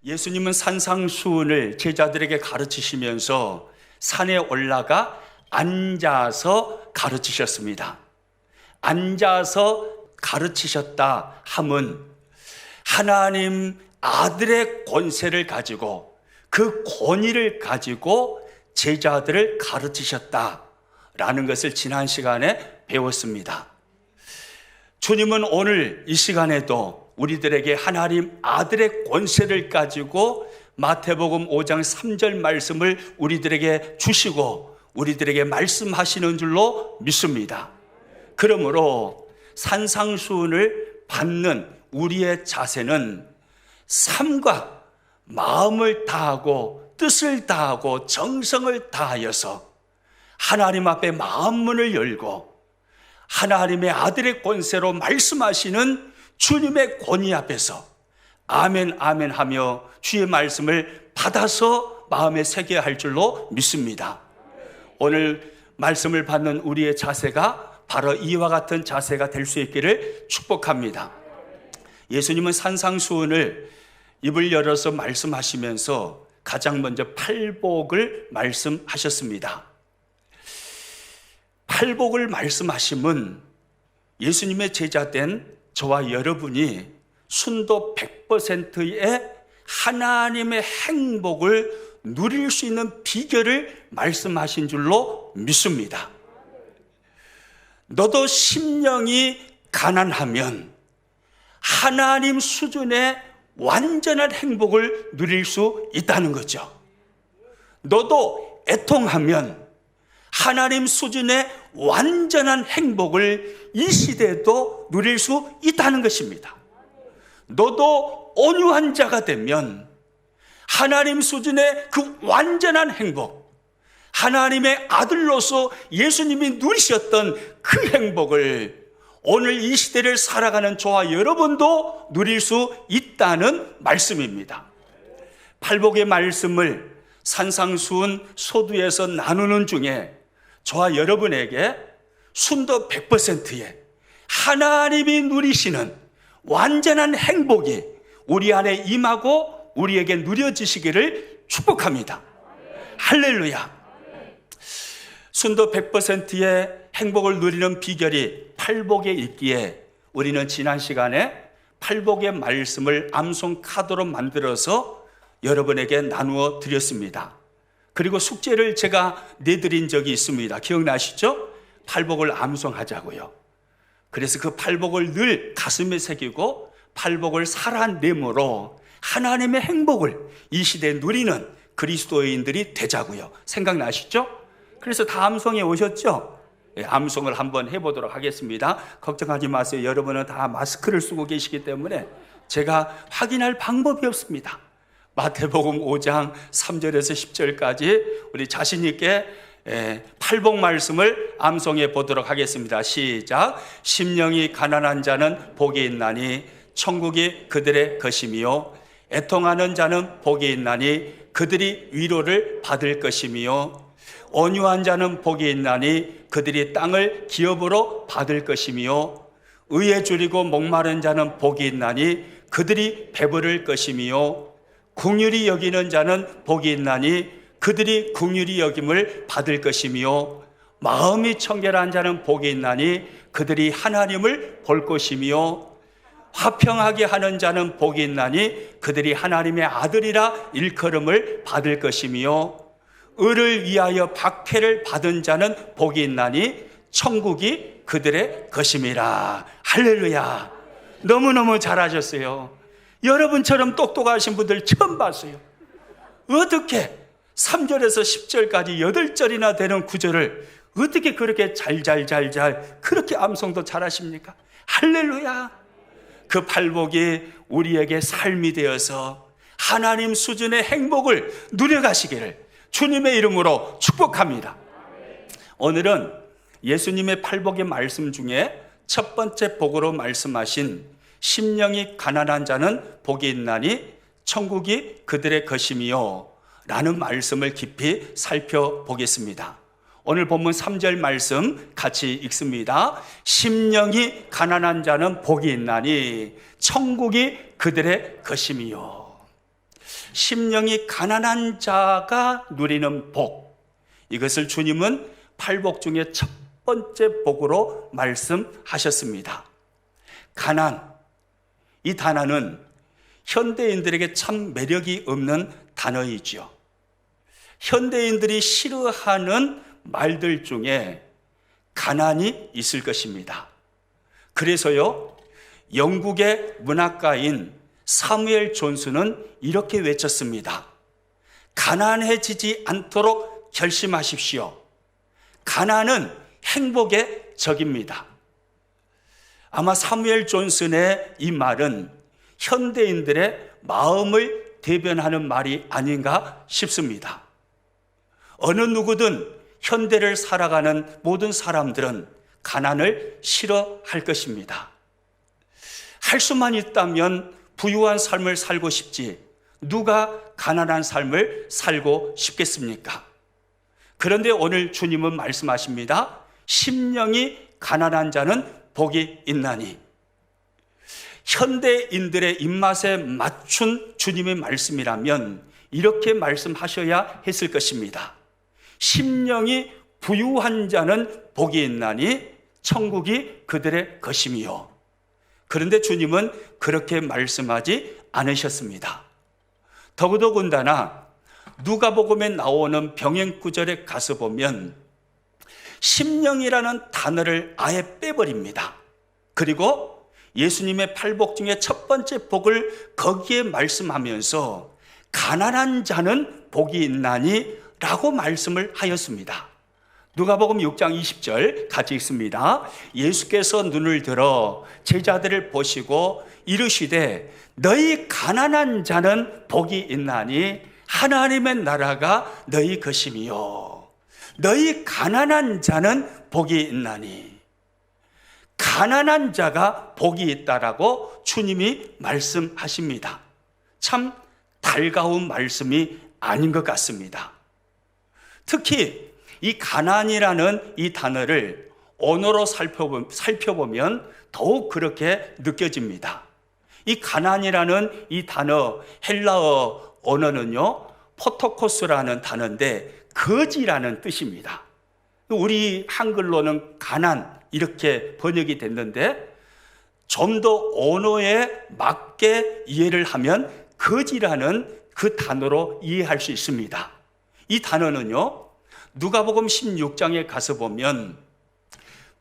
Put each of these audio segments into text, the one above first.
예수님은 산상수훈을 제자들에게 가르치시면서 산에 올라가 앉아서 가르치셨습니다. 앉아서 가르치셨다 함은 하나님 아들의 권세를 가지고 그 권위를 가지고 제자들을 가르치셨다라는 것을 지난 시간에 배웠습니다. 주님은 오늘 이 시간에도 우리들에게 하나님 아들의 권세를 가지고 마태복음 5장 3절 말씀을 우리들에게 주시고 우리들에게 말씀하시는 줄로 믿습니다. 그러므로 산상수훈을 받는 우리의 자세는 삶과 마음을 다하고 뜻을 다하고 정성을 다하여서 하나님 앞에 마음문을 열고 하나님의 아들의 권세로 말씀하시는 주님의 권위 앞에서 아멘 아멘 하며 주의 말씀을 받아서 마음에 새겨야 할 줄로 믿습니다. 오늘 말씀을 받는 우리의 자세가 바로 이와 같은 자세가 될 수 있기를 축복합니다. 예수님은 산상수훈을 입을 열어서 말씀하시면서 가장 먼저 팔복을 말씀하셨습니다. 팔복을 말씀하심은 예수님의 제자된 저와 여러분이 순도 100%의 하나님의 행복을 누릴 수 있는 비결을 말씀하신 줄로 믿습니다. 너도 심령이 가난하면 하나님 수준의 완전한 행복을 누릴 수 있다는 거죠. 너도 애통하면 하나님 수준의 완전한 행복을 이 시대에도 누릴 수 있다는 것입니다. 너도 온유한 자가 되면 하나님 수준의 그 완전한 행복, 하나님의 아들로서 예수님이 누리셨던 그 행복을 오늘 이 시대를 살아가는 저와 여러분도 누릴 수 있다는 말씀입니다. 팔복의 말씀을 산상수훈 소두에서 나누는 중에 저와 여러분에게 순도 100%의 하나님이 누리시는 완전한 행복이 우리 안에 임하고 우리에게 누려지시기를 축복합니다. 할렐루야. 순도 100%의 행복을 누리는 비결이 팔복에 있기에 우리는 지난 시간에 팔복의 말씀을 암송 카드로 만들어서 여러분에게 나누어 드렸습니다. 그리고 숙제를 제가 내드린 적이 있습니다. 기억나시죠? 팔복을 암송하자고요. 그래서 그 팔복을 늘 가슴에 새기고 팔복을 살아내므로 하나님의 행복을 이 시대에 누리는 그리스도인들이 되자고요. 생각나시죠? 그래서 다 암송해 오셨죠? 암송을 한번 해보도록 하겠습니다. 걱정하지 마세요. 여러분은 다 마스크를 쓰고 계시기 때문에 제가 확인할 방법이 없습니다. 마태복음 5장 3절에서 10절까지 우리 자신 있게 팔복 말씀을 암송해 보도록 하겠습니다. 시작. 심령이 가난한 자는 복이 있나니 천국이 그들의 것이며 애통하는 자는 복이 있나니 그들이 위로를 받을 것이며 온유한 자는 복이 있나니 그들이 땅을 기업으로 받을 것이며 의에 줄이고 목마른 자는 복이 있나니 그들이 배부를 것이며 긍휼히 여기는 자는 복이 있나니 그들이 긍휼히 여김을 받을 것이며 마음이 청결한 자는 복이 있나니 그들이 하나님을 볼 것이며 화평하게 하는 자는 복이 있나니 그들이 하나님의 아들이라 일컬음을 받을 것이며 의를 위하여 박해를 받은 자는 복이 있나니 천국이 그들의 것임이라. 할렐루야. 너무너무 잘하셨어요. 여러분처럼 똑똑하신 분들 처음 봤어요. 어떻게 3절에서 10절까지 8절이나 되는 구절을 어떻게 그렇게 잘 그렇게 암송도 잘하십니까? 할렐루야. 그 팔복이 우리에게 삶이 되어서 하나님 수준의 행복을 누려가시기를 주님의 이름으로 축복합니다. 오늘은 예수님의 팔복의 말씀 중에 첫 번째 복으로 말씀하신 심령이 가난한 자는 복이 있나니 천국이 그들의 것이며 라는 말씀을 깊이 살펴보겠습니다. 오늘 본문 3절 말씀 같이 읽습니다. 심령이 가난한 자는 복이 있나니 천국이 그들의 것이며. 심령이 가난한 자가 누리는 복, 이것을 주님은 팔복 중에 첫 번째 복으로 말씀하셨습니다. 가난, 이 단어는 현대인들에게 참 매력이 없는 단어이죠. 현대인들이 싫어하는 말들 중에 가난이 있을 것입니다. 그래서요, 영국의 문학가인 사무엘 존슨은 이렇게 외쳤습니다. 가난해지지 않도록 결심하십시오. 가난은 행복의 적입니다. 아마 사무엘 존슨의 이 말은 현대인들의 마음을 대변하는 말이 아닌가 싶습니다. 어느 누구든 현대를 살아가는 모든 사람들은 가난을 싫어할 것입니다. 할 수만 있다면 부유한 삶을 살고 싶지 누가 가난한 삶을 살고 싶겠습니까? 그런데 오늘 주님은 말씀하십니다. 심령이 가난한 자는 복이 있나니. 현대인들의 입맛에 맞춘 주님의 말씀이라면 이렇게 말씀하셔야 했을 것입니다. 심령이 부유한 자는 복이 있나니 천국이 그들의 것임이요. 그런데 주님은 그렇게 말씀하지 않으셨습니다. 더더군다나 누가복음에 나오는 병행 구절에 가서 보면 심령이라는 단어를 아예 빼버립니다. 그리고 예수님의 팔복 중에 첫 번째 복을 거기에 말씀하면서 가난한 자는 복이 있나니 라고 말씀을 하였습니다. 누가복음 6장 20절 같이 읽습니다. 예수께서 눈을 들어 제자들을 보시고 이르시되 너희 가난한 자는 복이 있나니 하나님의 나라가 너희 것임이요. 너희 가난한 자는 복이 있나니. 가난한 자가 복이 있다라고 주님이 말씀하십니다. 참 달가운 말씀이 아닌 것 같습니다. 특히 이 가난이라는 이 단어를 언어로 살펴보면 더욱 그렇게 느껴집니다. 이 가난이라는 이 단어 헬라어 언어는요, 포토코스라는 단어인데 거지라는 뜻입니다. 우리 한글로는 가난 이렇게 번역이 됐는데 좀 더 언어에 맞게 이해를 하면 거지라는 그 단어로 이해할 수 있습니다. 이 단어는요, 누가복음 16장에 가서 보면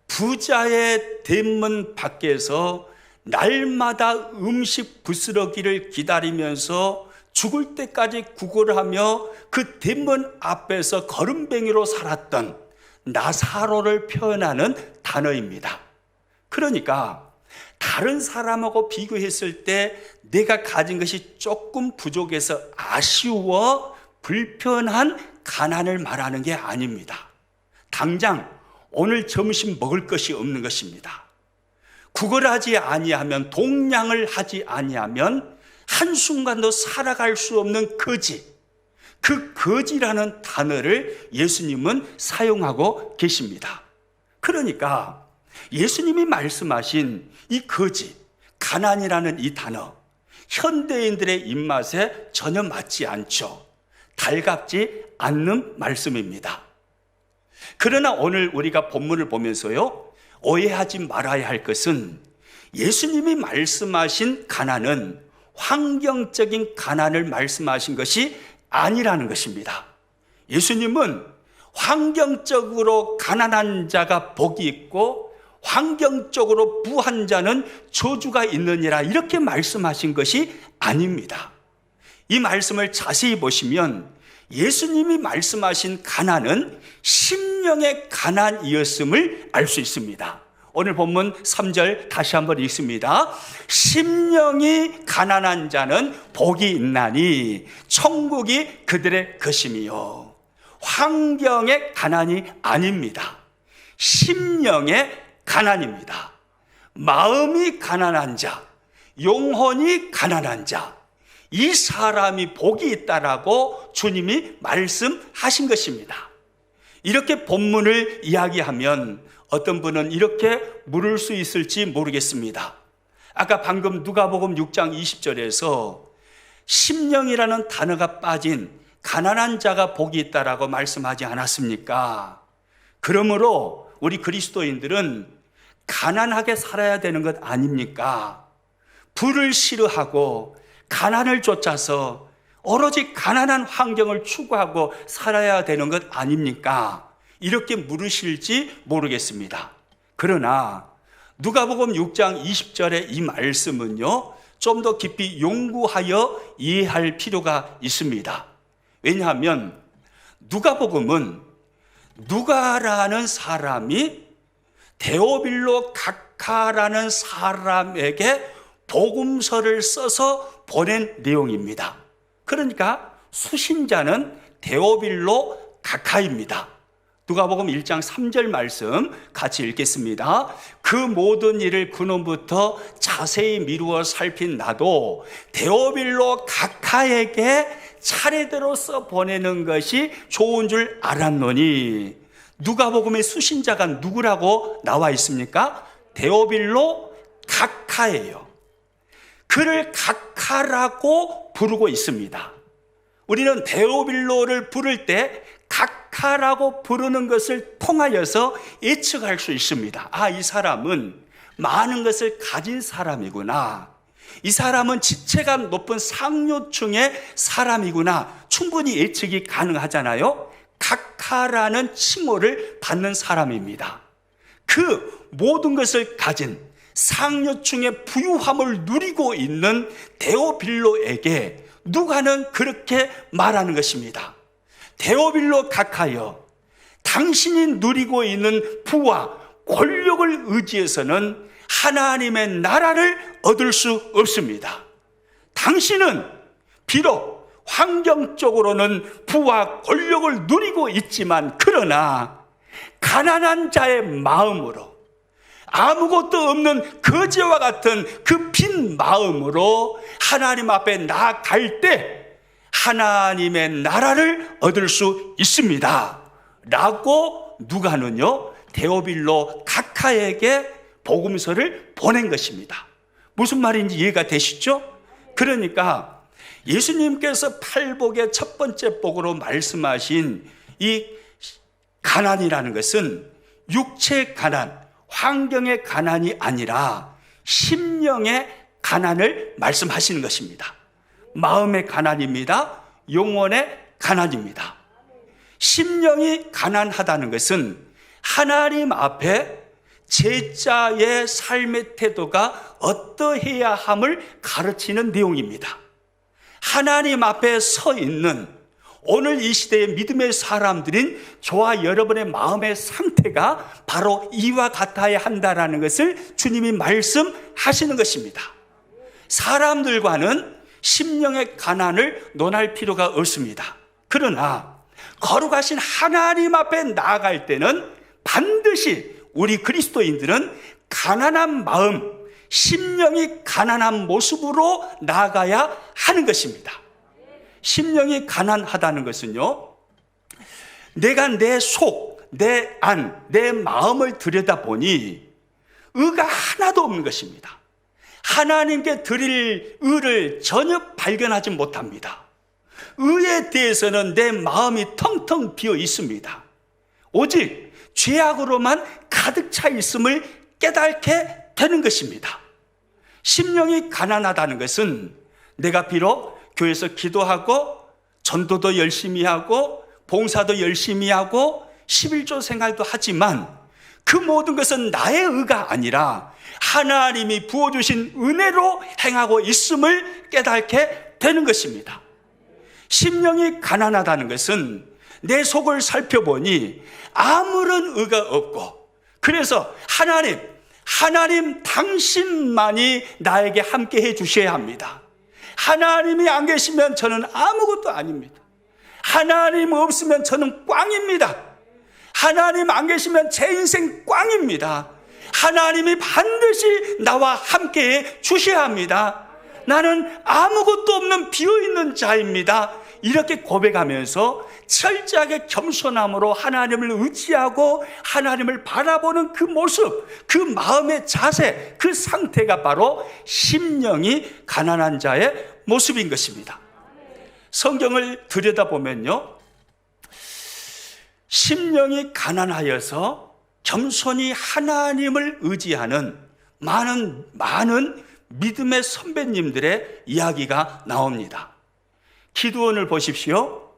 부자의 대문 밖에서 날마다 음식 부스러기를 기다리면서 죽을 때까지 구걸하며 그 대문 앞에서 거름뱅이로 살았던 나사로를 표현하는 단어입니다. 그러니까 다른 사람하고 비교했을 때 내가 가진 것이 조금 부족해서 아쉬워 불편한 가난을 말하는 게 아닙니다. 당장 오늘 점심 먹을 것이 없는 것입니다. 구걸하지 아니하면, 동냥을 하지 아니하면 한순간도 살아갈 수 없는 거지, 그 거지라는 단어를 예수님은 사용하고 계십니다. 그러니까 예수님이 말씀하신 이 거지, 가난이라는 이 단어, 현대인들의 입맛에 전혀 맞지 않죠. 달갑지 않는 말씀입니다. 그러나 오늘 우리가 본문을 보면서요, 오해하지 말아야 할 것은 예수님이 말씀하신 가난은 환경적인 가난을 말씀하신 것이 아니라는 것입니다. 예수님은 환경적으로 가난한 자가 복이 있고 환경적으로 부한 자는 저주가 있느니라 이렇게 말씀하신 것이 아닙니다. 이 말씀을 자세히 보시면 예수님이 말씀하신 가난은 심령의 가난이었음을 알 수 있습니다. 오늘 본문 3절 다시 한번 읽습니다. 심령이 가난한 자는 복이 있나니 천국이 그들의 것임이요. 환경의 가난이 아닙니다. 심령의 가난입니다. 마음이 가난한 자, 영혼이 가난한 자, 이 사람이 복이 있다라고 주님이 말씀하신 것입니다. 이렇게 본문을 이야기하면 어떤 분은 이렇게 물을 수 있을지 모르겠습니다. 아까 방금 누가복음 6장 20절에서 심령이라는 단어가 빠진 가난한 자가 복이 있다라고 말씀하지 않았습니까? 그러므로 우리 그리스도인들은 가난하게 살아야 되는 것 아닙니까? 부를 싫어하고 가난을 쫓아서 오로지 가난한 환경을 추구하고 살아야 되는 것 아닙니까? 이렇게 물으실지 모르겠습니다. 그러나 누가복음 6장 20절의 이 말씀은요, 좀 더 깊이 연구하여 이해할 필요가 있습니다. 왜냐하면 누가복음은 누가라는 사람이 데오빌로 각하라는 사람에게 복음서를 써서 보낸 내용입니다. 그러니까 수신자는 데오빌로 각하입니다. 누가복음 1장 3절 말씀 같이 읽겠습니다. 그 모든 일을 근원부터 자세히 미루어 살핀 나도 데오빌로 각하에게 차례대로 써 보내는 것이 좋은 줄 알았노니. 누가복음의 수신자가 누구라고 나와 있습니까? 데오빌로 각하예요. 그를 각하라고 부르고 있습니다. 우리는 데오빌로를 부를 때 각하라고 부르는 것을 통하여서 예측할 수 있습니다. 아, 이 사람은 많은 것을 가진 사람이구나. 이 사람은 지체감 높은 상류층의 사람이구나. 충분히 예측이 가능하잖아요. 각하라는 칭호를 받는 사람입니다. 그 모든 것을 가진 상류층의 부유함을 누리고 있는 데오빌로에게 누가는 그렇게 말하는 것입니다. 데오빌로 각하여, 당신이 누리고 있는 부와 권력을 의지해서는 하나님의 나라를 얻을 수 없습니다. 당신은 비록 환경적으로는 부와 권력을 누리고 있지만, 그러나 가난한 자의 마음으로, 아무것도 없는 거지와 같은 그 빈 마음으로 하나님 앞에 나아갈 때 하나님의 나라를 얻을 수 있습니다 라고 누가는요, 데오빌로 각하에게 복음서를 보낸 것입니다. 무슨 말인지 이해가 되시죠? 그러니까 예수님께서 팔복의 첫 번째 복으로 말씀하신 이 가난이라는 것은 육체의 가난, 환경의 가난이 아니라 심령의 가난을 말씀하시는 것입니다. 마음의 가난입니다. 영혼의 가난입니다. 심령이 가난하다는 것은 하나님 앞에 제자의 삶의 태도가 어떠해야 함을 가르치는 내용입니다. 하나님 앞에 서 있는 오늘 이 시대의 믿음의 사람들인 저와 여러분의 마음의 상태가 바로 이와 같아야 한다는 것을 주님이 말씀하시는 것입니다. 사람들과는 심령의 가난을 논할 필요가 없습니다. 그러나 거룩하신 하나님 앞에 나아갈 때는 반드시 우리 그리스도인들은 가난한 마음, 심령이 가난한 모습으로 나아가야 하는 것입니다. 심령이 가난하다는 것은요, 내가 내 속, 내 안, 내 마음을 들여다보니 의가 하나도 없는 것입니다. 하나님께 드릴 의를 전혀 발견하지 못합니다. 의에 대해서는 내 마음이 텅텅 비어 있습니다. 오직 죄악으로만 가득 차 있음을 깨닫게 되는 것입니다. 심령이 가난하다는 것은 내가 비록 교회에서 기도하고 전도도 열심히 하고 봉사도 열심히 하고 11조 생활도 하지만 그 모든 것은 나의 의가 아니라 하나님이 부어주신 은혜로 행하고 있음을 깨닫게 되는 것입니다. 심령이 가난하다는 것은 내 속을 살펴보니 아무런 의가 없고, 그래서 하나님 당신만이 나에게 함께 해 주셔야 합니다. 하나님이 안 계시면 저는 아무것도 아닙니다. 하나님 없으면 저는 꽝입니다. 하나님 안 계시면 제 인생 꽝입니다. 하나님이 반드시 나와 함께 해 주셔야 합니다. 나는 아무것도 없는 비어있는 자입니다. 이렇게 고백하면서 철저하게 겸손함으로 하나님을 의지하고 하나님을 바라보는 그 모습, 그 마음의 자세, 그 상태가 바로 심령이 가난한 자의 모습인 것입니다. 성경을 들여다보면요, 심령이 가난하여서 겸손히 하나님을 의지하는 많은 믿음의 선배님들의 이야기가 나옵니다. 기드온을 보십시오.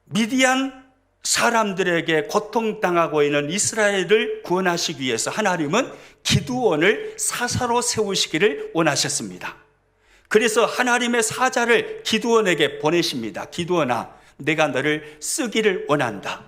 미디안 사람들에게 고통당하고 있는 이스라엘을 구원하시기 위해서 하나님은 기드온을 사사로 세우시기를 원하셨습니다. 그래서 하나님의 사자를 기드온에게 보내십니다. 기드온아, 내가 너를 쓰기를 원한다.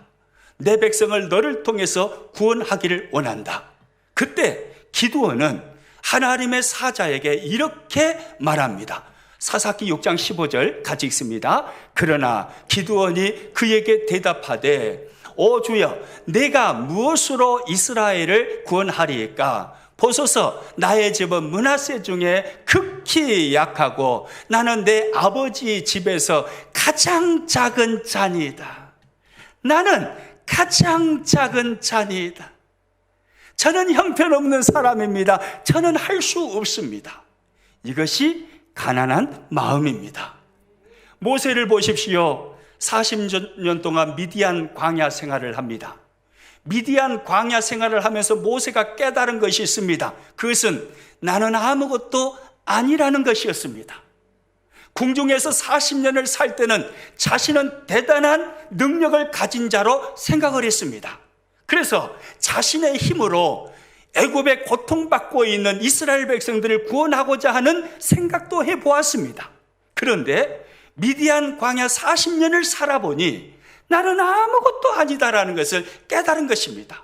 내 백성을 너를 통해서 구원하기를 원한다. 그때 기드온은 하나님의 사자에게 이렇게 말합니다. 사사기 6장 15절 같이 읽습니다. 그러나 기드온이 그에게 대답하되, 오 주여, 내가 무엇으로 이스라엘을 구원하리이까? 보소서, 나의 집은 므낫세 중에 극히 약하고 나는 내 아버지 집에서 가장 작은 자니이다. 나는 가장 작은 자니이다. 저는 형편없는 사람입니다. 저는 할 수 없습니다. 이것이 가난한 마음입니다. 모세를 보십시오. 40년 동안 미디안 광야 생활을 합니다. 미디안 광야 생활을 하면서 모세가 깨달은 것이 있습니다. 그것은 나는 아무것도 아니라는 것이었습니다. 궁중에서 40년을 살 때는 자신은 대단한 능력을 가진 자로 생각을 했습니다. 그래서 자신의 힘으로 애굽에 고통받고 있는 이스라엘 백성들을 구원하고자 하는 생각도 해보았습니다. 그런데 미디안 광야 40년을 살아보니 나는 아무것도 아니다라는 것을 깨달은 것입니다.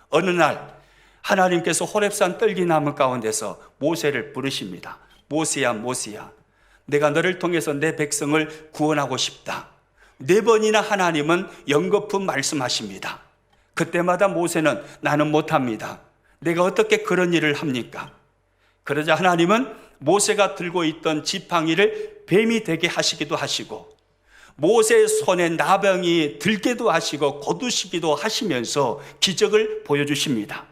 어느 날 하나님께서 호렙산 떨기나무 가운데서 모세를 부르십니다. 모세야, 모세야, 내가 너를 통해서 내 백성을 구원하고 싶다. 4번이나 하나님은 연거푸 말씀하십니다. 그때마다 모세는 나는 못합니다. 내가 어떻게 그런 일을 합니까? 그러자 하나님은 모세가 들고 있던 지팡이를 뱀이 되게 하시기도 하시고 모세의 손에 나병이 들게도 하시고 거두시기도 하시면서 기적을 보여주십니다.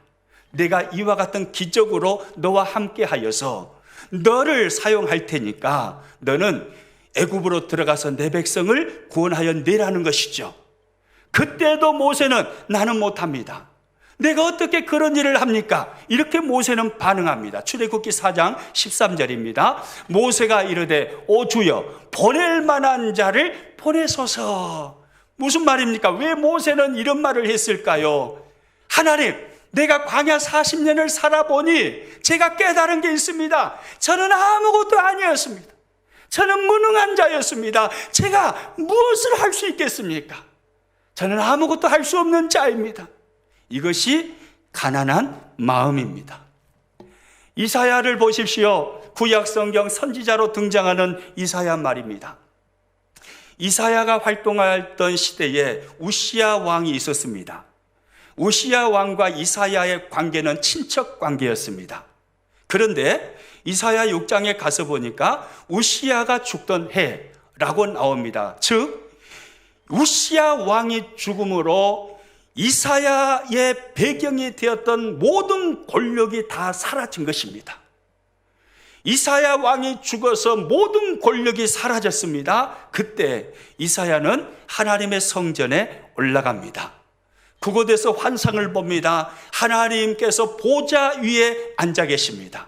내가 이와 같은 기적으로 너와 함께 하여서 너를 사용할 테니까 너는 애굽으로 들어가서 내 백성을 구원하여 내라는 것이죠. 그때도 모세는 나는 못합니다. 내가 어떻게 그런 일을 합니까? 이렇게 모세는 반응합니다. 출애굽기 4장 13절입니다. 모세가 이르되 오 주여, 보낼 만한 자를 보내소서. 무슨 말입니까? 왜 모세는 이런 말을 했을까요? 하나님, 내가 광야 40년을 살아보니 제가 깨달은 게 있습니다. 저는 아무것도 아니었습니다. 저는 무능한 자였습니다. 제가 무엇을 할 수 있겠습니까? 저는 아무것도 할 수 없는 자입니다. 이것이 가난한 마음입니다. 이사야를 보십시오. 구약성경 선지자로 등장하는 이사야 말입니다. 이사야가 활동했던 시대에 우시야 왕이 있었습니다. 우시야 왕과 이사야의 관계는 친척 관계였습니다. 그런데 이사야 6장에 가서 보니까 우시야가 죽던 해라고 나옵니다. 즉 우시야 왕이 죽음으로 이사야의 배경이 되었던 모든 권력이 다 사라진 것입니다. 이사야 왕이 죽어서 모든 권력이 사라졌습니다. 그때 이사야는 하나님의 성전에 올라갑니다. 그곳에서 환상을 봅니다. 하나님께서 보좌 위에 앉아 계십니다.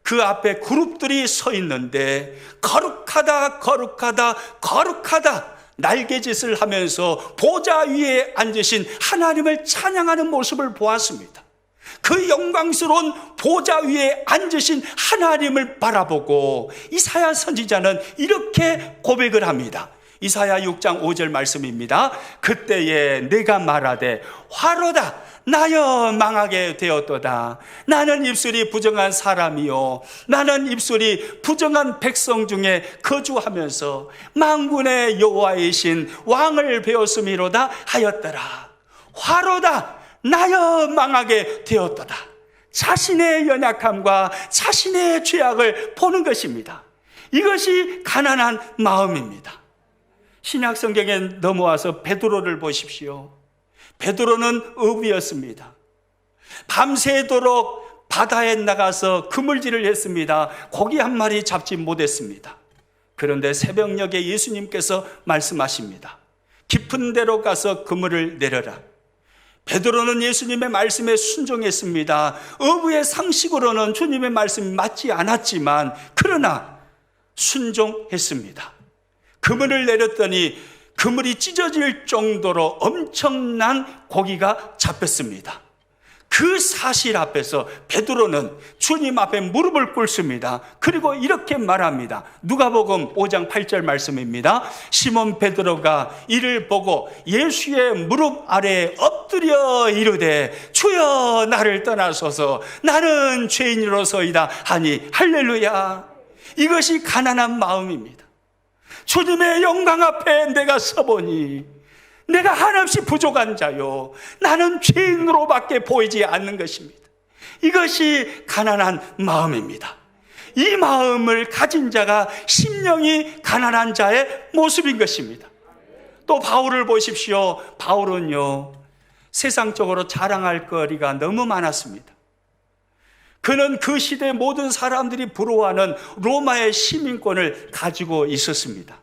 그 앞에 그룹들이 서 있는데 거룩하다, 거룩하다, 거룩하다 날개짓을 하면서 보좌 위에 앉으신 하나님을 찬양하는 모습을 보았습니다. 그 영광스러운 보좌 위에 앉으신 하나님을 바라보고 이사야 선지자는 이렇게 고백을 합니다. 이사야 6장 5절 말씀입니다. 그때에 내가 말하되 화로다 나여 망하게 되었도다. 나는 입술이 부정한 사람이요 나는 입술이 부정한 백성 중에 거주하면서 만군의 여호와이신 왕을 배웠음이로다 하였더라. 화로다 나여 망하게 되었도다. 자신의 연약함과 자신의 죄악을 보는 것입니다. 이것이 가난한 마음입니다. 신약 성경에 넘어와서 베드로를 보십시오. 베드로는 어부였습니다. 밤새도록 바다에 나가서 그물질을 했습니다. 고기 한 마리 잡지 못했습니다. 그런데 새벽녘에 예수님께서 말씀하십니다. 깊은 데로 가서 그물을 내려라. 베드로는 예수님의 말씀에 순종했습니다. 어부의 상식으로는 주님의 말씀이 맞지 않았지만 그러나 순종했습니다. 그물을 내렸더니 그물이 찢어질 정도로 엄청난 고기가 잡혔습니다. 그 사실 앞에서 베드로는 주님 앞에 무릎을 꿇습니다. 그리고 이렇게 말합니다. 누가복음 5장 8절 말씀입니다. 시몬 베드로가 이를 보고 예수의 무릎 아래에 엎드려 이르되 주여 나를 떠나소서 나는 죄인으로서이다 하니 할렐루야. 이것이 가난한 마음입니다. 주님의 영광 앞에 내가 서보니 내가 한없이 부족한 자요 나는 죄인으로밖에 보이지 않는 것입니다. 이것이 가난한 마음입니다. 이 마음을 가진 자가 심령이 가난한 자의 모습인 것입니다. 또 바울을 보십시오. 바울은요 세상적으로 자랑할 거리가 너무 많았습니다. 그는 그 시대 모든 사람들이 부러워하는 로마의 시민권을 가지고 있었습니다.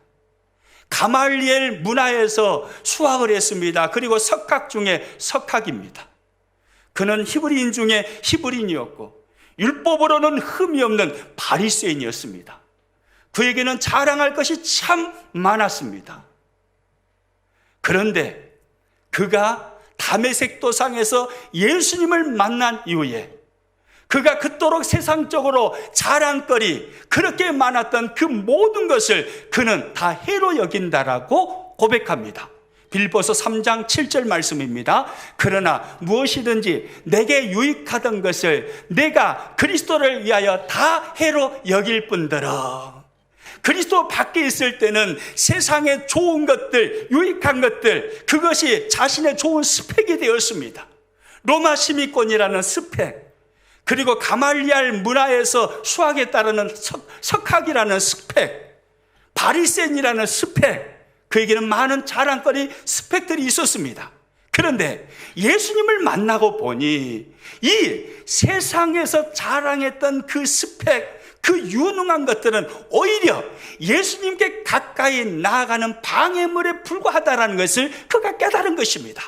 가말리엘 문화에서 수학을 했습니다. 그리고 석학 중에 석학입니다. 그는 히브리인 중에 히브리인이었고 율법으로는 흠이 없는 바리새인이었습니다. 그에게는 자랑할 것이 참 많았습니다. 그런데 그가 다메섹 도상에서 예수님을 만난 이후에 그가 그토록 세상적으로 자랑거리 그렇게 많았던 그 모든 것을 그는 다 해로 여긴다라고 고백합니다. 빌립보서 3장 7절 말씀입니다. 그러나 무엇이든지 내게 유익하던 것을 내가 그리스도를 위하여 다 해로 여길 뿐더러 그리스도 밖에 있을 때는 세상의 좋은 것들, 유익한 것들 그것이 자신의 좋은 스펙이 되었습니다. 로마 시민권이라는 스펙 그리고 가말리알 문화에서 수학에 따르는 석학이라는 스펙, 바리새인이라는 스펙, 그에게는 많은 자랑거리 스펙들이 있었습니다. 그런데 예수님을 만나고 보니 이 세상에서 자랑했던 그 스펙, 그 유능한 것들은 오히려 예수님께 가까이 나아가는 방해물에 불과하다는 것을 그가 깨달은 것입니다.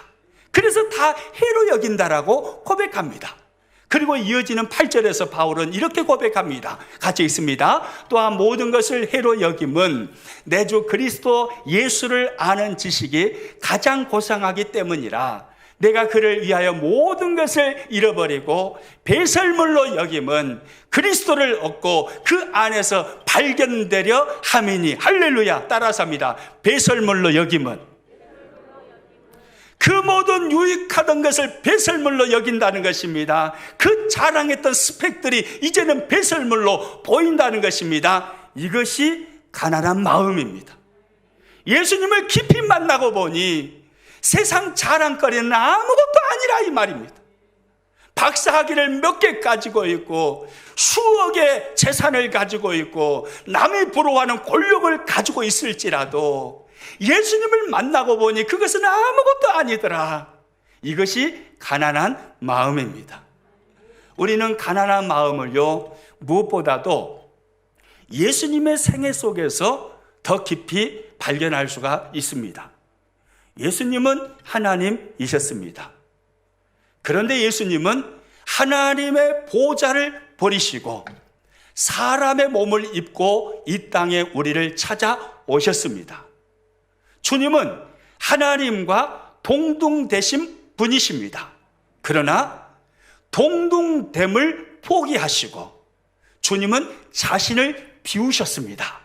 그래서 다 해로 여긴다라고 고백합니다. 그리고 이어지는 8절에서 바울은 이렇게 고백합니다. 같이 읽습니다. 또한 모든 것을 해로 여김은 내 주 그리스도 예수를 아는 지식이 가장 고상하기 때문이라. 내가 그를 위하여 모든 것을 잃어버리고 배설물로 여김은 그리스도를 얻고 그 안에서 발견되려 함이니. 할렐루야. 따라서 합니다. 배설물로 여김은 그 모든 유익하던 것을 배설물로 여긴다는 것입니다. 그 자랑했던 스펙들이 이제는 배설물로 보인다는 것입니다. 이것이 가난한 마음입니다. 예수님을 깊이 만나고 보니 세상 자랑거리는 아무것도 아니라 이 말입니다. 박사학위를 몇 개 가지고 있고 수억의 재산을 가지고 있고 남이 부러워하는 권력을 가지고 있을지라도 예수님을 만나고 보니 그것은 아무것도 아니더라. 이것이 가난한 마음입니다. 우리는 가난한 마음을요 무엇보다도 예수님의 생애 속에서 더 깊이 발견할 수가 있습니다. 예수님은 하나님이셨습니다. 그런데 예수님은 하나님의 보좌를 버리시고 사람의 몸을 입고 이 땅에 우리를 찾아오셨습니다. 주님은 하나님과 동등되신 분이십니다. 그러나 동등됨을 포기하시고 주님은 자신을 비우셨습니다.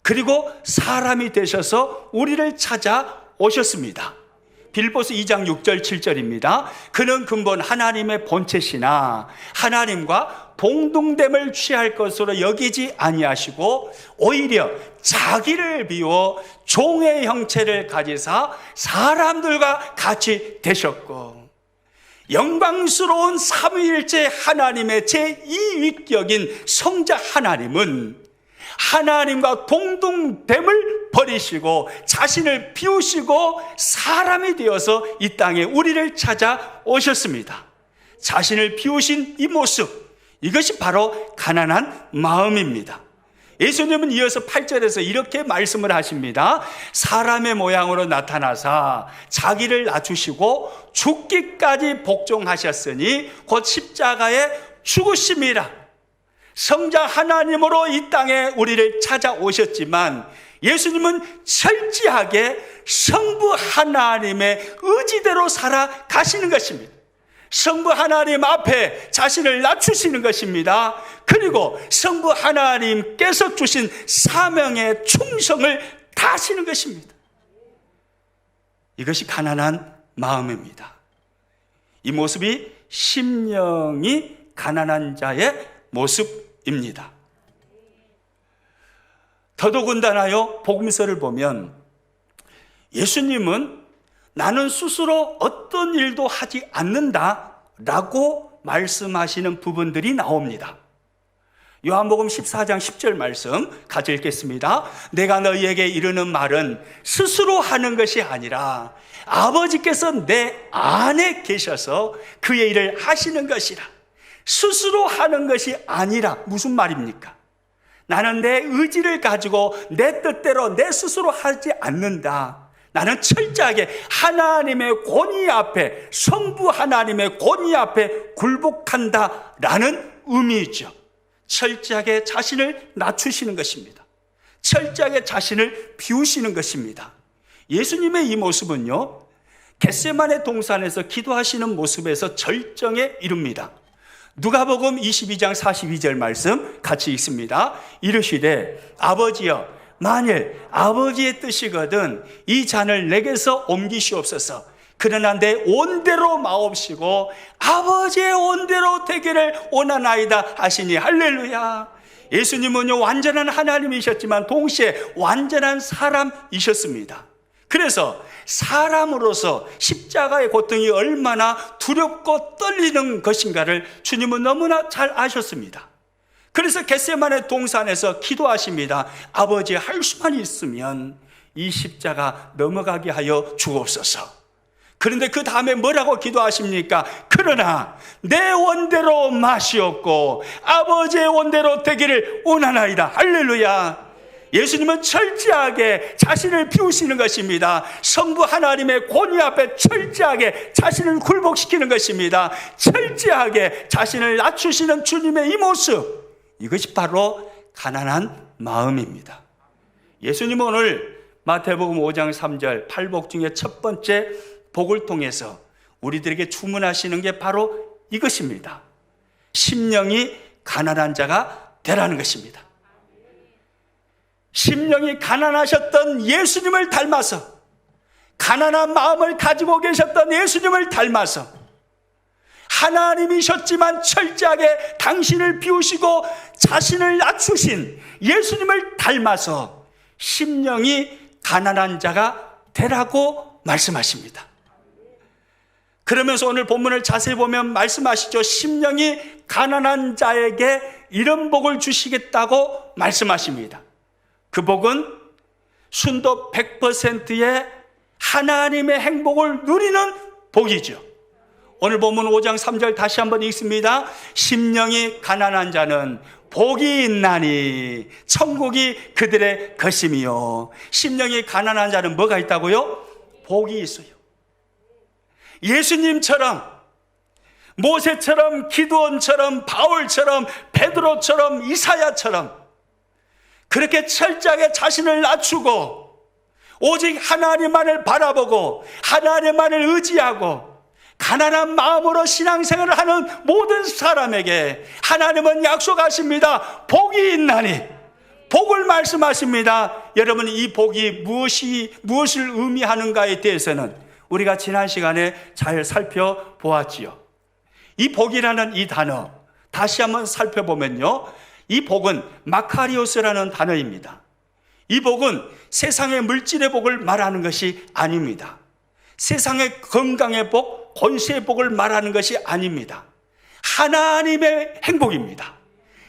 그리고 사람이 되셔서 우리를 찾아오셨습니다. 빌립보서 2장 6절 7절입니다. 그는 근본 하나님의 본체시나 하나님과 동등됨을 취할 것으로 여기지 아니하시고 오히려 자기를 비워 종의 형체를 가지사 사람들과 같이 되셨고 영광스러운 삼위일체 하나님의 제2위격인 성자 하나님은 하나님과 동등됨을 버리시고 자신을 비우시고 사람이 되어서 이 땅에 우리를 찾아오셨습니다. 자신을 비우신 이 모습, 이것이 바로 가난한 마음입니다. 예수님은 이어서 8절에서 이렇게 말씀을 하십니다. 사람의 모양으로 나타나사 자기를 낮추시고 죽기까지 복종하셨으니 곧 십자가에 죽으심이라. 성자 하나님으로 이 땅에 우리를 찾아오셨지만 예수님은 철저하게 성부 하나님의 의지대로 살아가시는 것입니다. 성부 하나님 앞에 자신을 낮추시는 것입니다. 그리고 성부 하나님께서 주신 사명의 충성을 다하시는 것입니다. 이것이 가난한 마음입니다. 이 모습이 심령이 가난한 자의 모습입니다. 더더군다나요, 복음서를 보면 예수님은 나는 스스로 어떤 일도 하지 않는다라고 말씀하시는 부분들이 나옵니다. 요한복음 14장 10절 말씀 같이 읽겠습니다. 내가 너희에게 이르는 말은 스스로 하는 것이 아니라 아버지께서 내 안에 계셔서 그의 일을 하시는 것이라. 스스로 하는 것이 아니라 무슨 말입니까? 나는 내 의지를 가지고 내 뜻대로 내 스스로 하지 않는다. 나는 철저하게 하나님의 권위 앞에, 성부 하나님의 권위 앞에 굴복한다라는 의미이죠. 철저하게 자신을 낮추시는 것입니다. 철저하게 자신을 비우시는 것입니다. 예수님의 이 모습은요, 겟세마네 동산에서 기도하시는 모습에서 절정에 이릅니다. 누가복음 22장 42절 말씀 같이 읽습니다. 이르시되 아버지여 만일 아버지의 뜻이거든 이 잔을 내게서 옮기시옵소서. 그러나 내 온대로 마옵시고 아버지의 온대로 되기를 원하나이다 하시니 할렐루야. 예수님은요 완전한 하나님이셨지만 동시에 완전한 사람이셨습니다. 그래서 사람으로서 십자가의 고통이 얼마나 두렵고 떨리는 것인가를 주님은 너무나 잘 아셨습니다. 그래서 겟세마네 동산에서 기도하십니다. 아버지, 할 수만 있으면 이 십자가 넘어가게 하여 주옵소서. 그런데 그 다음에 뭐라고 기도하십니까? 그러나 내 원대로 마시옵고 아버지의 원대로 되기를 원하나이다. 할렐루야. 예수님은 철저하게 자신을 비우시는 것입니다. 성부 하나님의 권위 앞에 철저하게 자신을 굴복시키는 것입니다. 철저하게 자신을 낮추시는 주님의 이 모습, 이것이 바로 가난한 마음입니다. 예수님은 오늘 마태복음 5장 3절 8복 중에 첫 번째 복을 통해서 우리들에게 주문하시는 게 바로 이것입니다. 심령이 가난한 자가 되라는 것입니다. 심령이 가난하셨던 예수님을 닮아서, 가난한 마음을 가지고 계셨던 예수님을 닮아서 하나님이셨지만 철저하게 당신을 비우시고 자신을 낮추신 예수님을 닮아서 심령이 가난한 자가 되라고 말씀하십니다. 그러면서 오늘 본문을 자세히 보면 말씀하시죠. 심령이 가난한 자에게 이런 복을 주시겠다고 말씀하십니다. 그 복은 순도 100%의 하나님의 행복을 누리는 복이죠. 오늘 본문 5장 3절 다시 한번 읽습니다. 심령이 가난한 자는 복이 있나니 천국이 그들의 것임이요. 심령이 가난한 자는 뭐가 있다고요? 복이 있어요. 예수님처럼, 모세처럼, 기드온처럼, 바울처럼, 베드로처럼, 이사야처럼 그렇게 철저하게 자신을 낮추고 오직 하나님만을 바라보고 하나님만을 의지하고 가난한 마음으로 신앙생활을 하는 모든 사람에게 하나님은 약속하십니다. 복이 있나니, 복을 말씀하십니다. 여러분, 이 복이 무엇을 의미하는가에 대해서는 우리가 지난 시간에 잘 살펴보았지요. 이 복이라는 이 단어 다시 한번 살펴보면요, 이 복은 마카리오스라는 단어입니다. 이 복은 세상의 물질의 복을 말하는 것이 아닙니다. 세상의 건강의 복, 권세의 복을 말하는 것이 아닙니다. 하나님의 행복입니다.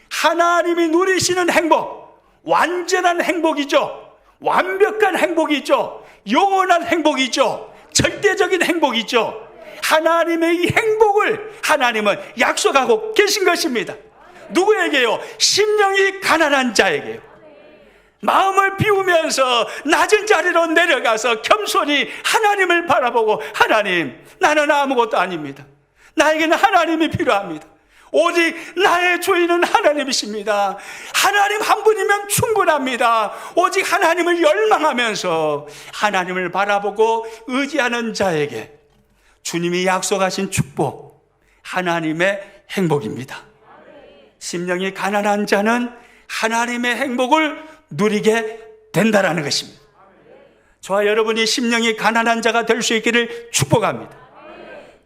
하나님이 누리시는 행복, 완전한 행복이죠. 완벽한 행복이죠. 영원한 행복이죠. 절대적인 행복이죠. 하나님의 이 행복을 하나님은 약속하고 계신 것입니다. 누구에게요? 심령이 가난한 자에게요. 마음을 비우면서 낮은 자리로 내려가서 겸손히 하나님을 바라보고, 하나님, 나는 아무것도 아닙니다. 나에게는 하나님이 필요합니다. 오직 나의 주인은 하나님이십니다. 하나님 한 분이면 충분합니다. 오직 하나님을 열망하면서 하나님을 바라보고 의지하는 자에게 주님이 약속하신 축복, 하나님의 행복입니다. 심령이 가난한 자는 하나님의 행복을 누리게 된다라는 것입니다. 저와 여러분이 심령이 가난한 자가 될 수 있기를 축복합니다.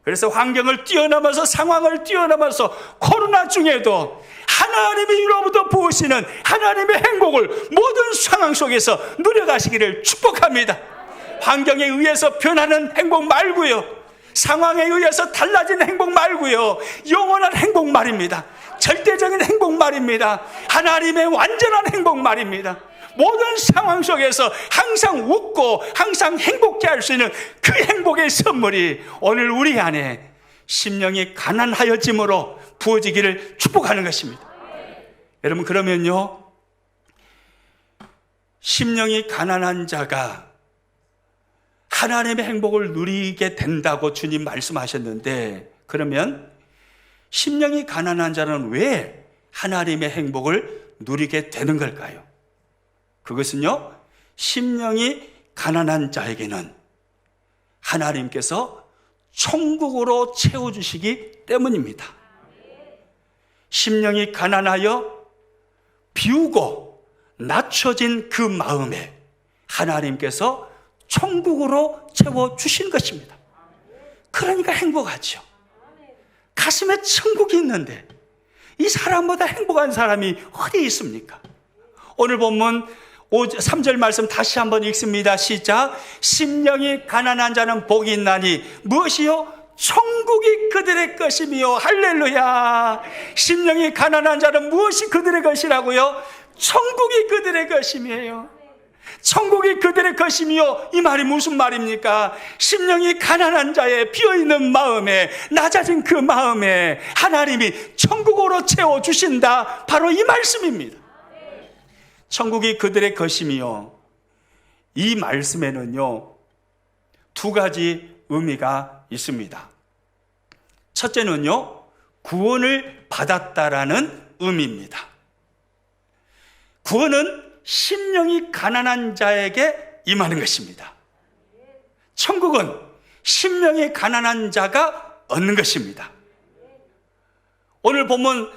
그래서 환경을 뛰어넘어서, 상황을 뛰어넘어서 코로나 중에도 하나님이 위로부터 부으시는 하나님의 행복을 모든 상황 속에서 누려가시기를 축복합니다. 환경에 의해서 변하는 행복 말고요, 상황에 의해서 달라진 행복 말고요, 영원한 행복 말입니다. 절대적인 행복 말입니다. 하나님의 완전한 행복 말입니다. 모든 상황 속에서 항상 웃고 항상 행복해 할 수 있는 그 행복의 선물이 오늘 우리 안에 심령이 가난하여짐으로 부어지기를 축복하는 것입니다. 여러분, 그러면요, 심령이 가난한 자가 하나님의 행복을 누리게 된다고 주님 말씀하셨는데, 그러면 심령이 가난한 자는 왜 하나님의 행복을 누리게 되는 걸까요? 그것은요, 심령이 가난한 자에게는 하나님께서 천국으로 채워주시기 때문입니다. 심령이 가난하여 비우고 낮춰진 그 마음에 하나님께서 천국으로 채워주신 것입니다. 그러니까 행복하죠. 가슴에 천국이 있는데 이 사람보다 행복한 사람이 어디 있습니까? 오늘 본문 3절 말씀 다시 한번 읽습니다. 시작. 심령이 가난한 자는 복이 있나니 무엇이요? 천국이 그들의 것이며. 할렐루야. 심령이 가난한 자는 무엇이 그들의 것이라고요? 천국이 그들의 것이며. 천국이 그들의 것이며, 이 말이 무슨 말입니까? 심령이 가난한 자의 비어있는 마음에, 낮아진 그 마음에 하나님이 천국으로 채워주신다, 바로 이 말씀입니다. 천국이 그들의 것이며, 이 말씀에는요, 두 가지 의미가 있습니다. 첫째는요, 구원을 받았다라는 의미입니다. 구원은 심령이 가난한 자에게 임하는 것입니다. 천국은 심령이 가난한 자가 얻는 것입니다. 오늘 본문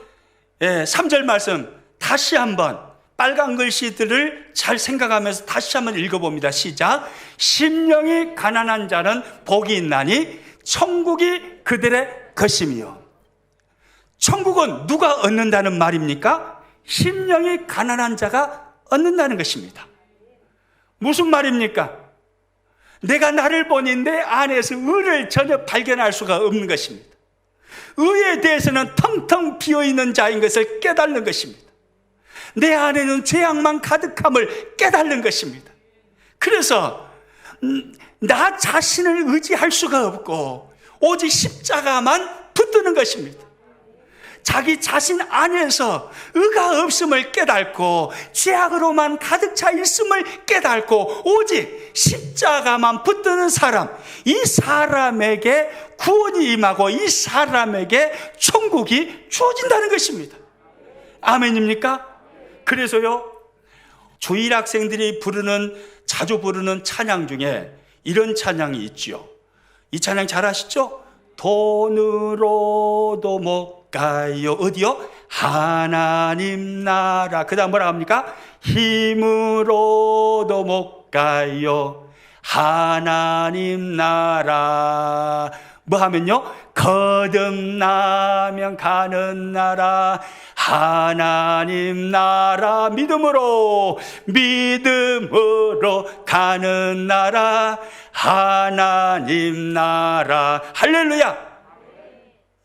3절 말씀 다시 한번 빨간 글씨들을 잘 생각하면서 다시 한번 읽어봅니다. 시작. 심령이 가난한 자는 복이 있나니 천국이 그들의 것이며. 천국은 누가 얻는다는 말입니까? 심령이 가난한 자가 얻는다는 것입니다. 무슨 말입니까? 내가 나를 보니 내 안에서 의를 전혀 발견할 수가 없는 것입니다. 의에 대해서는 텅텅 비어있는 자인 것을 깨닫는 것입니다. 내 안에는 죄악만 가득함을 깨닫는 것입니다. 그래서 나 자신을 의지할 수가 없고 오직 십자가만 붙드는 것입니다. 자기 자신 안에서 의가 없음을 깨닫고 죄악으로만 가득 차 있음을 깨닫고 오직 십자가만 붙드는 사람, 이 사람에게 구원이 임하고 이 사람에게 천국이 주어진다는 것입니다. 아멘입니까? 그래서요, 주일 학생들이 자주 부르는 찬양 중에 이런 찬양이 있지요. 이 찬양 잘 아시죠? 돈으로도 못 가요. 어디요? 하나님 나라. 그 다음 뭐라 합니까? 힘으로도 못 가요. 하나님 나라. 뭐 하면요? 거듭나면 가는 나라. 하나님 나라. 믿음으로 가는 나라. 하나님 나라. 할렐루야.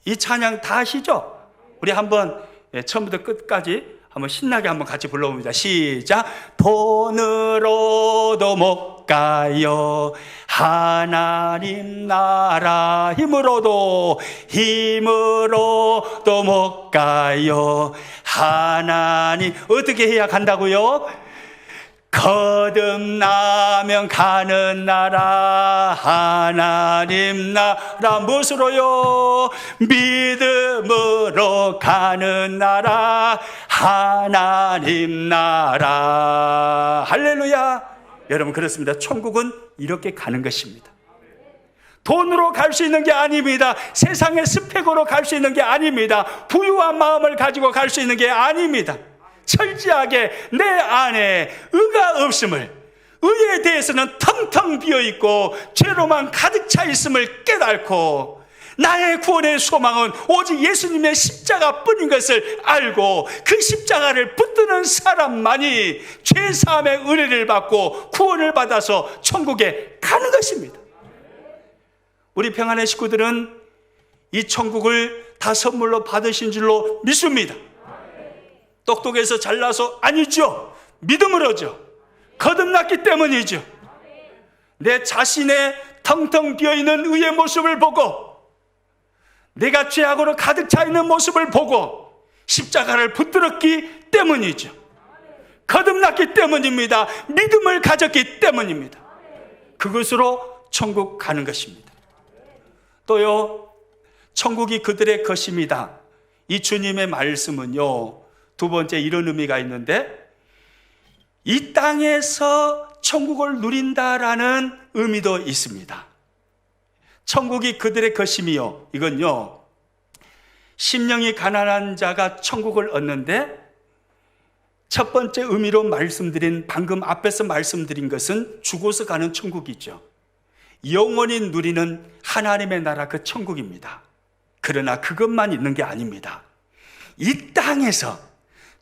이 찬양 다 아시죠? 우리 한번 처음부터 끝까지 한번 신나게 한번 같이 불러봅니다. 시작. 돈으로도 못 가요 하나님 나라. 힘으로도 못 가요 하나님. 어떻게 해야 간다고요? 거듭나면 가는 나라 하나님 나라. 무엇으로요? 믿음으로 가는 나라 하나님 나라. 할렐루야. 여러분, 그렇습니다. 천국은 이렇게 가는 것입니다. 돈으로 갈 수 있는 게 아닙니다. 세상의 스펙으로 갈 수 있는 게 아닙니다. 부유한 마음을 가지고 갈 수 있는 게 아닙니다. 철저하게 내 안에 의가 없음을, 의에 대해서는 텅텅 비어있고 죄로만 가득 차 있음을 깨닫고 나의 구원의 소망은 오직 예수님의 십자가뿐인 것을 알고 그 십자가를 붙드는 사람만이 죄사함의 은혜를 받고 구원을 받아서 천국에 가는 것입니다. 우리 평안의 식구들은 이 천국을 다 선물로 받으신 줄로 믿습니다. 똑똑해서 잘나서 아니죠. 믿음으로죠. 거듭났기 때문이죠. 내 자신의 텅텅 비어있는 의의 모습을 보고 내가 죄악으로 가득 차 있는 모습을 보고 십자가를 붙들었기 때문이죠. 거듭났기 때문입니다. 믿음을 가졌기 때문입니다. 그것으로 천국 가는 것입니다. 또요, 천국이 그들의 것입니다. 이 주님의 말씀은요, 두 번째 이런 의미가 있는데, 이 땅에서 천국을 누린다라는 의미도 있습니다. 천국이 그들의 것이며, 이건요, 심령이 가난한 자가 천국을 얻는데, 첫 번째 의미로 말씀드린, 방금 앞에서 말씀드린 것은 죽어서 가는 천국이죠. 영원히 누리는 하나님의 나라, 그 천국입니다. 그러나 그것만 있는 게 아닙니다. 이 땅에서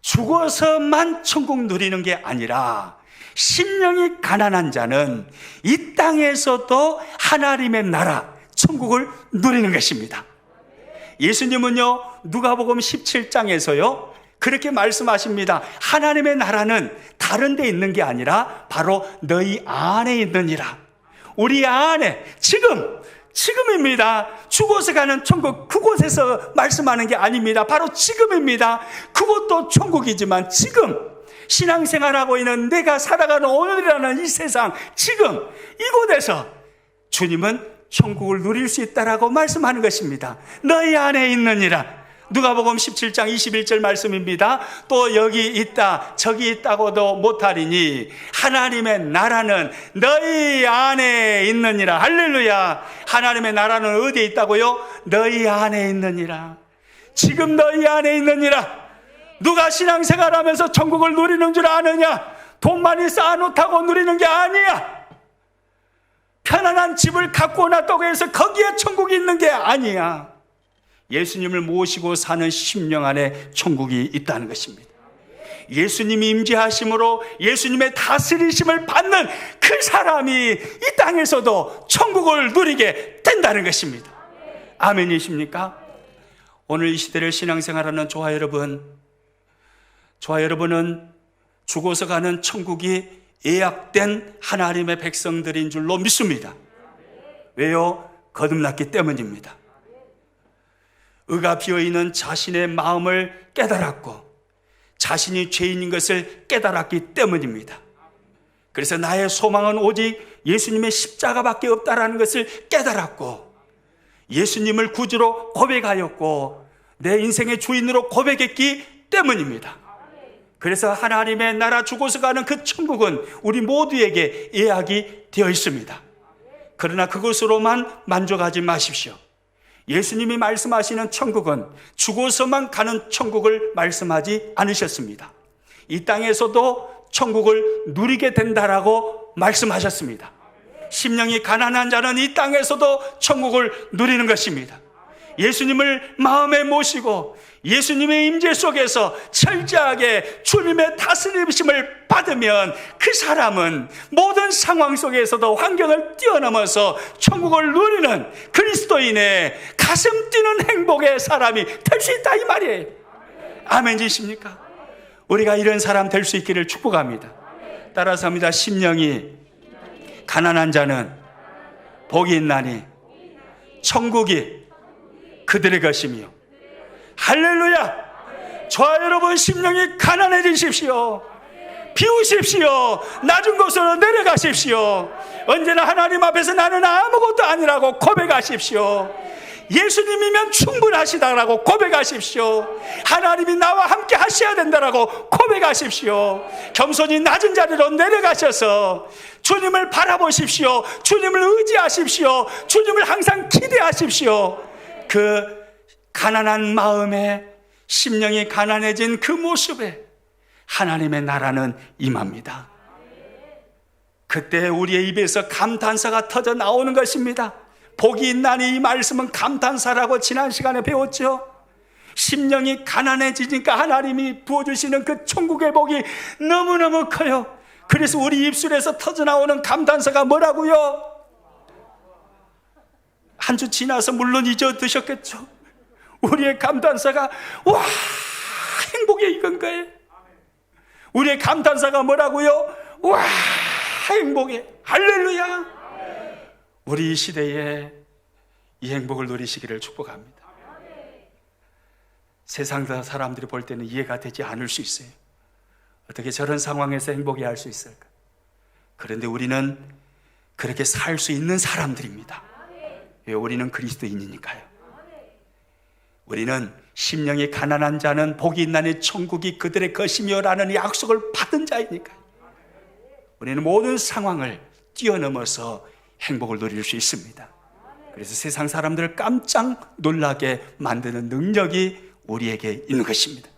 죽어서만 천국 누리는 게 아니라 심령이 가난한 자는 이 땅에서도 하나님의 나라, 천국을 누리는 것입니다. 예수님은요, 누가복음 17장에서요 그렇게 말씀하십니다. 하나님의 나라는 다른 데 있는 게 아니라 바로 너희 안에 있느니라. 우리 안에, 지금입니다. 죽어서 가는 천국, 그곳에서 말씀하는 게 아닙니다. 바로 지금입니다. 그것도 천국이지만 지금 신앙생활하고 있는 내가 살아가는 오늘이라는 이 세상, 지금 이곳에서 주님은 천국을 누릴 수 있다라고 말씀하는 것입니다. 너희 안에 있느니라. 누가복음 17장 21절 말씀입니다. 또 여기 있다 저기 있다고도 못하리니 하나님의 나라는 너희 안에 있느니라. 할렐루야. 하나님의 나라는 어디에 있다고요? 너희 안에 있느니라. 지금 너희 안에 있느니라. 누가 신앙생활하면서 천국을 누리는 줄 아느냐? 돈 많이 쌓아놓다고 누리는 게 아니야. 편안한 집을 갖고 놨다고 해서 거기에 천국이 있는 게 아니야. 예수님을 모시고 사는 심령 안에 천국이 있다는 것입니다. 예수님이 임재하심으로 예수님의 다스리심을 받는 그 사람이 이 땅에서도 천국을 누리게 된다는 것입니다. 아멘이십니까? 오늘 이 시대를 신앙생활하는 저와 여러분은 죽어서 가는 천국이 예약된 하나님의 백성들인 줄로 믿습니다. 왜요? 거듭났기 때문입니다. 의가 비어있는 자신의 마음을 깨달았고 자신이 죄인인 것을 깨달았기 때문입니다. 그래서 나의 소망은 오직 예수님의 십자가밖에 없다라는 것을 깨달았고 예수님을 구주로 고백하였고 내 인생의 주인으로 고백했기 때문입니다. 그래서 하나님의 나라, 죽어서 가는 그 천국은 우리 모두에게 예약이 되어 있습니다. 그러나 그것으로만 만족하지 마십시오. 예수님이 말씀하시는 천국은 죽어서만 가는 천국을 말씀하지 않으셨습니다. 이 땅에서도 천국을 누리게 된다라고 말씀하셨습니다. 심령이 가난한 자는 이 땅에서도 천국을 누리는 것입니다. 예수님을 마음에 모시고 예수님의 임재 속에서 철저하게 주님의 다스리심을 받으면 그 사람은 모든 상황 속에서도 환경을 뛰어넘어서 천국을 누리는 그리스도인의 가슴 뛰는 행복의 사람이 될 수 있다, 이 말이에요. 아멘이십니까? 우리가 이런 사람 될 수 있기를 축복합니다. 따라서 합니다. 심령이 가난한 자는 복이 있나니 천국이 그들의 것이며. 할렐루야. 저와 여러분 심령이 가난해지십시오. 비우십시오. 낮은 곳으로 내려가십시오. 언제나 하나님 앞에서 나는 아무것도 아니라고 고백하십시오. 예수님이면 충분하시다라고 고백하십시오. 하나님이 나와 함께 하셔야 된다라고 고백하십시오. 겸손히 낮은 자리로 내려가셔서 주님을 바라보십시오. 주님을 의지하십시오. 주님을 항상 기대하십시오. 그 가난한 마음에 심령이 가난해진 그 모습에 하나님의 나라는 임합니다. 그때 우리의 입에서 감탄사가 터져 나오는 것입니다. 복이 있나니, 이 말씀은 감탄사라고 지난 시간에 배웠죠. 심령이 가난해지니까 하나님이 부어주시는 그 천국의 복이 너무너무 커요. 그래서 우리 입술에서 터져 나오는 감탄사가 뭐라고요? 한 주 지나서 물론 잊어드셨겠죠. 우리의 감탄사가 와, 행복에 익은 거예요. 우리의 감탄사가 뭐라고요? 와, 행복에. 할렐루야. 우리 이 시대에 이 행복을 누리시기를 축복합니다. 세상 사람들이 볼 때는 이해가 되지 않을 수 있어요. 어떻게 저런 상황에서 행복해 할 수 있을까? 그런데 우리는 그렇게 살 수 있는 사람들입니다. 왜? 우리는 그리스도인이니까요. 우리는 심령이 가난한 자는 복이 있나니 천국이 그들의 것이며 라는 약속을 받은 자이니까요. 우리는 모든 상황을 뛰어넘어서 행복을 누릴 수 있습니다. 그래서 세상 사람들을 깜짝 놀라게 만드는 능력이 우리에게 있는 것입니다.